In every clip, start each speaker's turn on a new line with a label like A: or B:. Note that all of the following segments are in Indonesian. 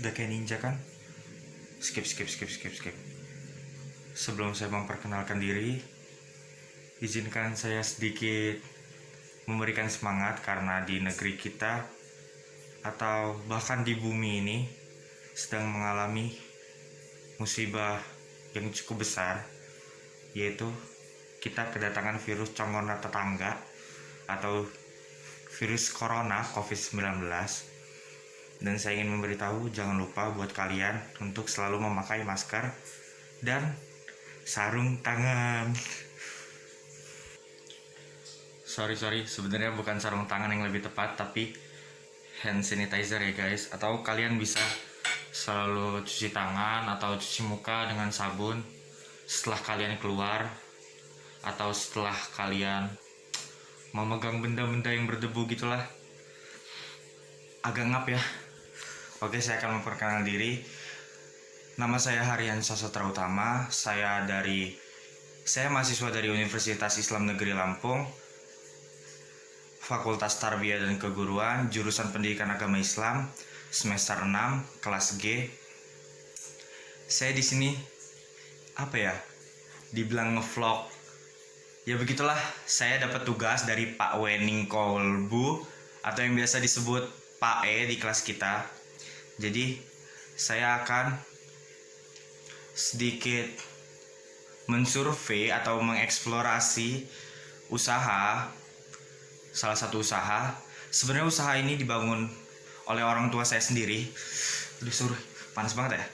A: Udah kayak ninja kan? Skip. Sebelum saya memperkenalkan diri, izinkan saya sedikit memberikan semangat karena di negeri kita atau bahkan di bumi ini sedang mengalami musibah yang cukup besar, yaitu kita kedatangan virus congorna tetangga atau virus corona COVID-19. Dan saya ingin memberitahu, jangan lupa buat kalian untuk selalu memakai masker dan sarung tangan. Sorry, sebenarnya bukan sarung tangan yang lebih tepat, tapi hand sanitizer ya guys. Atau kalian bisa selalu cuci tangan atau cuci muka dengan sabun setelah kalian keluar, atau setelah kalian memegang benda-benda yang berdebu gitulah. Agak ngap ya. Oke, saya akan memperkenalkan diri. Nama saya Haryansyah Saputra Utama. Saya mahasiswa dari Universitas Islam Negeri Lampung, Fakultas Tarbiyah dan Keguruan, jurusan Pendidikan Agama Islam, semester 6, kelas G. Saya di sini dibilang ngevlog. Ya begitulah, saya dapat tugas dari Pak Wening Kolbu atau yang biasa disebut Pak E di kelas kita. Jadi saya akan sedikit mensurvei atau mengeksplorasi salah satu usaha. Sebenarnya usaha ini dibangun oleh orang tua saya sendiri. Panas banget ya.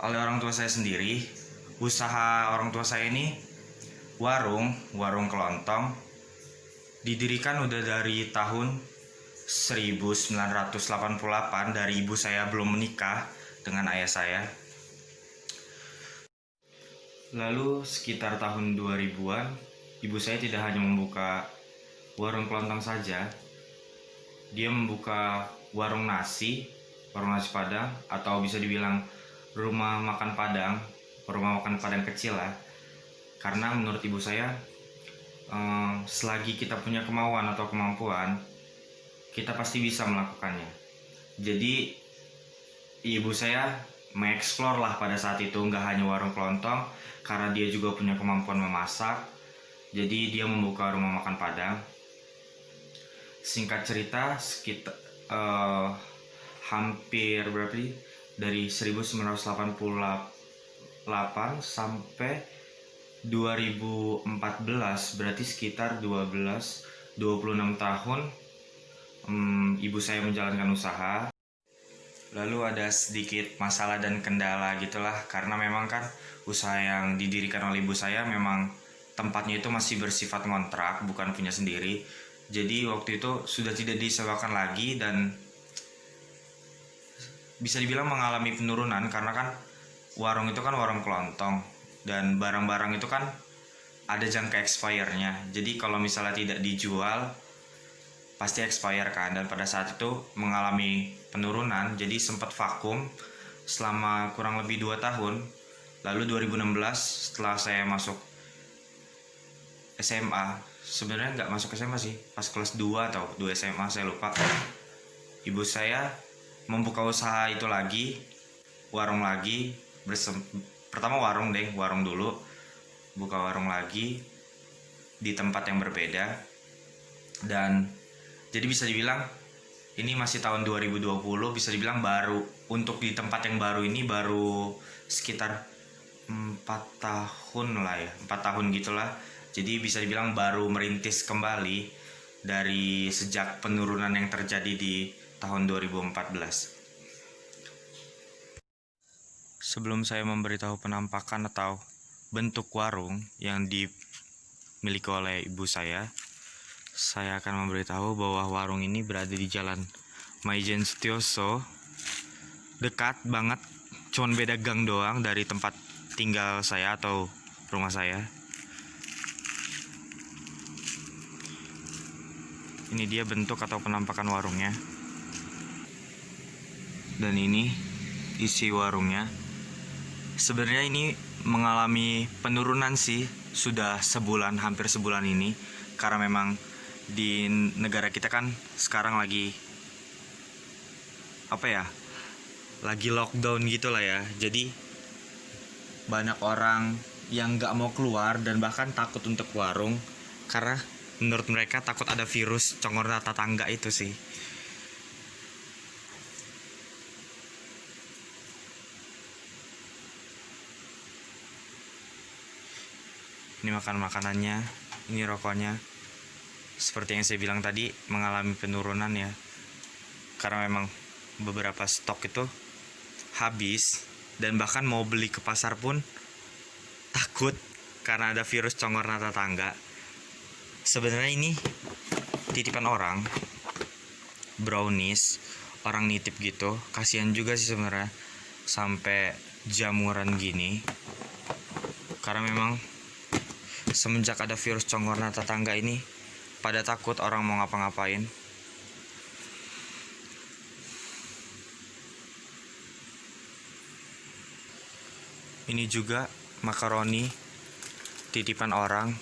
A: Oleh orang tua saya sendiri. Usaha orang tua saya ini warung kelontong. Didirikan udah dari tahun 1988 dari ibu saya belum menikah dengan ayah saya. Lalu sekitar tahun 2000-an, ibu saya tidak hanya membuka warung kelontong saja, dia membuka warung nasi Padang, atau bisa dibilang rumah makan Padang kecil lah. Karena menurut ibu saya, selagi kita punya kemauan atau kemampuan, kita pasti bisa melakukannya. Jadi ibu saya mengeksplor lah pada saat itu, nggak hanya warung kelontong, karena dia juga punya kemampuan memasak. Jadi dia membuka rumah makan Padang. Singkat cerita, sekitar hampir dari 1988 sampai 2014, berarti sekitar 26 tahun ibu saya menjalankan usaha. Lalu ada sedikit masalah dan kendala gitulah, karena memang kan usaha yang didirikan oleh ibu saya memang tempatnya itu masih bersifat ngontrak, bukan punya sendiri. Jadi waktu itu sudah tidak disewakan lagi dan bisa dibilang mengalami penurunan, karena kan warung itu kan warung kelontong dan barang-barang itu kan ada jangka expire-nya. Jadi kalau misalnya tidak dijual pasti expire kan, dan pada saat itu mengalami penurunan, jadi sempat vakum selama kurang lebih 2 tahun. Lalu 2016 setelah saya masuk SMA, sebenarnya nggak masuk SMA sih, pas kelas 2 atau 2 SMA saya lupa, ibu saya membuka usaha itu lagi, warung lagi, pertama warung dulu, buka warung lagi di tempat yang berbeda. Dan jadi bisa dibilang ini masih tahun 2020, bisa dibilang baru. Untuk di tempat yang baru ini baru sekitar 4 tahun lah ya, 4 tahun gitulah. Jadi bisa dibilang baru merintis kembali dari sejak penurunan yang terjadi di tahun 2014. Sebelum saya memberitahu penampakan atau bentuk warung yang dimiliki oleh ibu saya akan memberitahu bahwa warung ini berada di Jalan Maijen Setioso, dekat banget, cuman beda gang doang dari tempat tinggal saya atau rumah saya. Ini dia bentuk atau penampakan warungnya. Dan ini isi warungnya. Sebenarnya ini mengalami penurunan sih, sudah hampir sebulan ini, karena memang di negara kita kan sekarang lagi lagi lockdown gitu lah ya. Jadi banyak orang yang nggak mau keluar dan bahkan takut untuk warung karena menurut mereka takut ada virus congor tangga itu sih. Ini makanannya, ini rokoknya. Seperti yang saya bilang tadi, mengalami penurunan ya. Karena memang beberapa stok itu habis dan bahkan mau beli ke pasar pun takut karena ada virus congor tangga. Sebenarnya ini titipan orang, brownies, orang nitip gitu. Kasihan juga sih sebenarnya sampai jamuran gini. Karena memang semenjak ada virus congor tangga ini pada takut orang mau ngapa-ngapain. Ini juga makaroni titipan orang.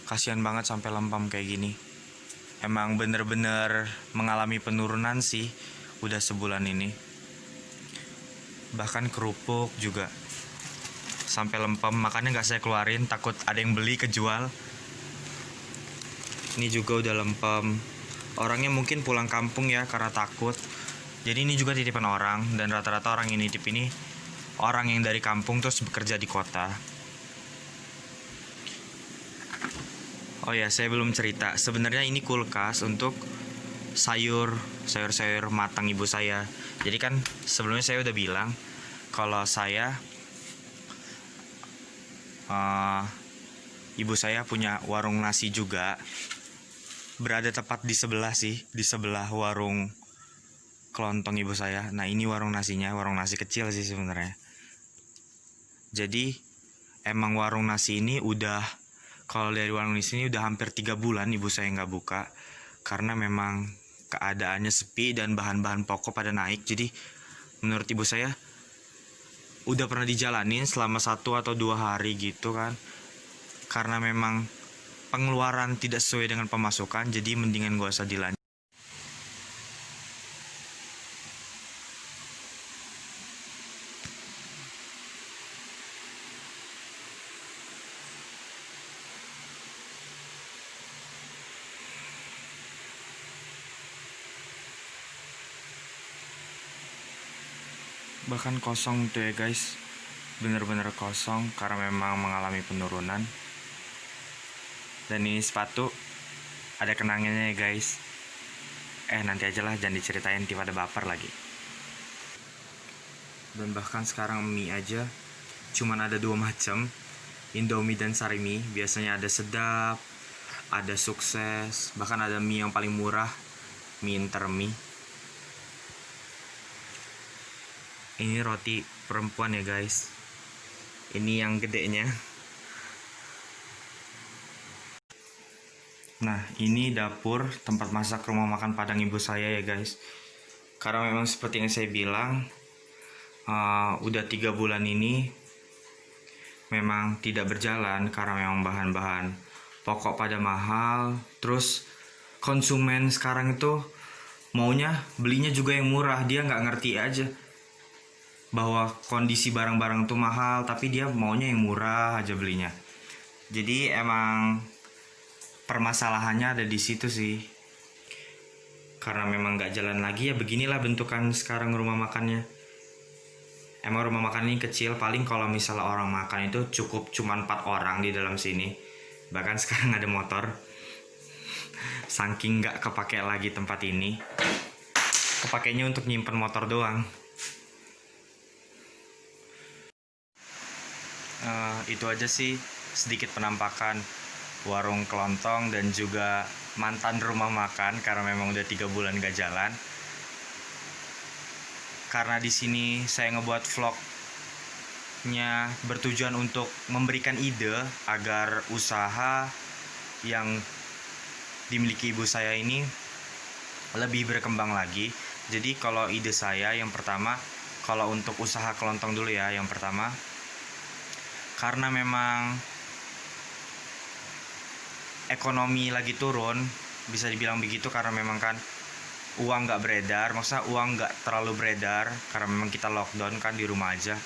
A: Kasihan banget sampai lempam kayak gini. Emang bener-bener mengalami penurunan sih udah sebulan ini. Bahkan kerupuk juga sampai lempem, makanya nggak saya keluarin, takut ada yang beli kejual. Ini juga udah lempem. Orangnya mungkin pulang kampung ya karena takut. Jadi ini juga titipan orang, dan rata-rata orang yang nitip ini orang yang dari kampung terus bekerja di kota. Oh ya, saya belum cerita. Sebenarnya ini kulkas untuk sayur matang ibu saya. Jadi kan sebelumnya saya udah bilang kalau saya ibu saya punya warung nasi juga, berada tepat di sebelah sih, di sebelah warung kelontong ibu saya. Nah ini warung nasinya, warung nasi kecil sih sebenarnya. Jadi emang warung nasi ini udah, kalau dari warung nasi ini udah hampir 3 bulan ibu saya nggak buka karena memang keadaannya sepi dan bahan-bahan pokok pada naik. Jadi menurut ibu saya udah pernah dijalanin selama 1 atau 2 hari gitu kan, karena memang pengeluaran tidak sesuai dengan pemasukan, jadi mendingan gak usah dilanjut. Bahkan kosong tuh ya guys, bener-bener kosong karena memang mengalami penurunan. Dan ini sepatu ada kenangannya ya guys. Nanti aja lah, jangan diceritain tiba ada baper lagi. Dan bahkan sekarang mie aja cuman ada 2 macam, Indomie dan Sarimi. Biasanya ada sedap, ada sukses, bahkan ada mie yang paling murah, mie intermi. Ini roti perempuan ya guys, ini yang gedenya. Nah ini dapur tempat masak rumah makan Padang ibu saya ya guys. Karena memang seperti yang saya bilang, udah 3 bulan ini memang tidak berjalan karena memang bahan-bahan pokok pada mahal. Terus konsumen sekarang itu maunya belinya juga yang murah. Dia nggak ngerti aja bahwa kondisi barang-barang tuh mahal, tapi dia maunya yang murah aja belinya. Jadi emang permasalahannya ada di situ sih. Karena memang nggak jalan lagi ya, beginilah bentukan sekarang rumah makannya. Emang rumah makan ini kecil, paling kalau misalnya orang makan itu cukup cuma 4 orang di dalam sini. Bahkan sekarang ada motor. Saking nggak kepake lagi tempat ini, kepakainya untuk nyimpen motor doang. Itu aja sih sedikit penampakan warung kelontong dan juga mantan rumah makan, karena memang udah 3 bulan gak jalan. Karena di sini saya ngebuat vlognya bertujuan untuk memberikan ide agar usaha yang dimiliki ibu saya ini lebih berkembang lagi. Jadi kalau ide saya yang pertama, kalau untuk usaha kelontong dulu ya, yang pertama, karena memang ekonomi lagi turun, bisa dibilang begitu, karena memang kan uang nggak beredar, maksudnya uang nggak terlalu beredar karena memang kita lockdown kan di rumah aja.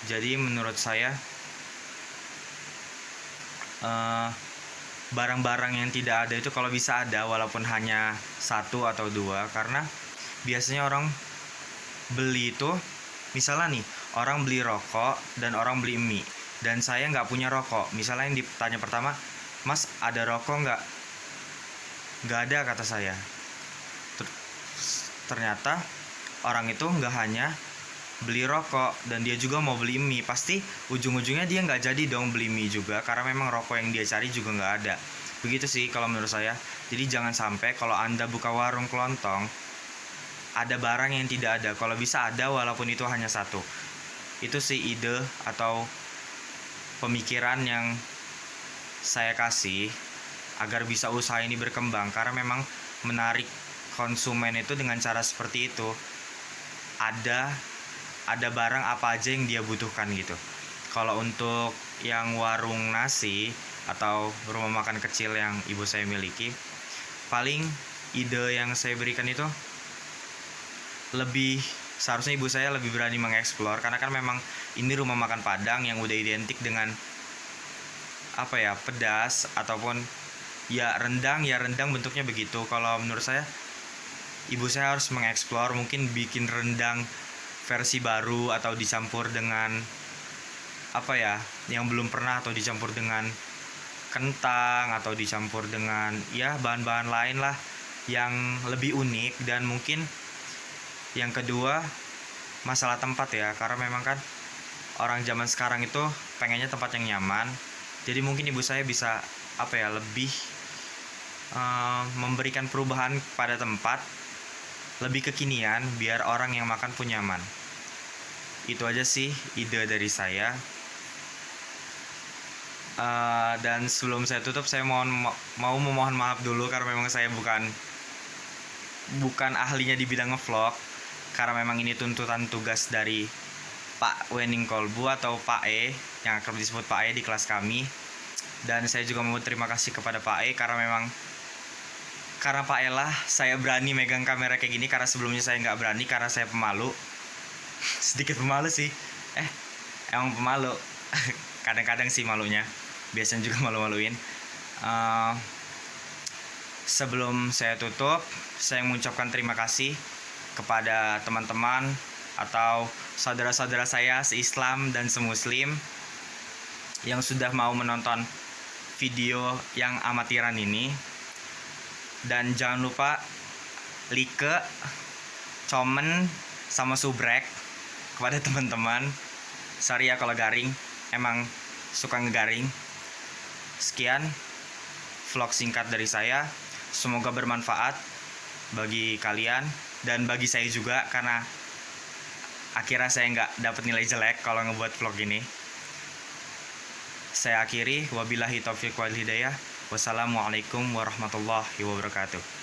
A: Jadi menurut saya barang-barang yang tidak ada itu kalau bisa ada walaupun hanya satu atau dua, karena biasanya orang beli itu, misalnya nih orang beli rokok dan orang beli mie dan saya nggak punya rokok, misalnya yang ditanya pertama, mas ada rokok nggak ada kata saya. Ternyata orang itu nggak hanya beli rokok dan dia juga mau beli mie, pasti ujung-ujungnya dia nggak jadi dong beli mie juga karena memang rokok yang dia cari juga nggak ada. Begitu sih kalau menurut saya. Jadi jangan sampai kalau Anda buka warung kelontong ada barang yang tidak ada, kalau bisa ada walaupun itu hanya satu. Itu sih ide atau pemikiran yang saya kasih agar bisa usaha ini berkembang, karena memang menarik konsumen itu dengan cara seperti itu. Ada barang apa aja yang dia butuhkan gitu. Kalau untuk yang warung nasi atau rumah makan kecil yang ibu saya miliki, paling ide yang saya berikan itu seharusnya ibu saya lebih berani mengeksplor, karena kan memang ini rumah makan Padang yang udah identik dengan pedas ataupun ya rendang bentuknya begitu. Kalau menurut saya ibu saya harus mengeksplor, mungkin bikin rendang versi baru atau dicampur dengan yang belum pernah, atau dicampur dengan kentang atau dicampur dengan bahan-bahan lain lah yang lebih unik. Dan mungkin yang kedua masalah tempat ya, karena memang kan orang zaman sekarang itu pengennya tempat yang nyaman. Jadi mungkin ibu saya bisa lebih memberikan perubahan pada tempat, lebih kekinian biar orang yang makan pun nyaman. Itu aja sih ide dari saya. Dan sebelum saya tutup, saya mau memohon maaf dulu karena memang saya bukan ahlinya di bidang ngevlog, karena memang ini tuntutan tugas dari Pak Wening Kolbu atau Pak E yang akan disebut Pak E di kelas kami. Dan saya juga mau terima kasih kepada Pak E karena Pak E lah saya berani megang kamera kayak gini, karena sebelumnya saya nggak berani karena saya pemalu. Sedikit pemalu sih, emang pemalu. Kadang-kadang sih malunya, biasanya juga malu-maluin. Sebelum saya tutup, saya mengucapkan terima kasih kepada teman-teman atau saudara-saudara saya se-Islam dan se-Muslim yang sudah mau menonton video yang amatiran ini. Dan jangan lupa like, komen, sama subrek kepada teman-teman. Sorry ya kalau garing, emang suka ngegaring. Sekian vlog singkat dari saya, semoga bermanfaat bagi kalian dan bagi saya juga, karena akhirnya saya nggak dapat nilai jelek kalau ngebuat vlog ini. Saya akhiri, wabillahi taufiq wal hidayah. Wassalamualaikum warahmatullahi wabarakatuh.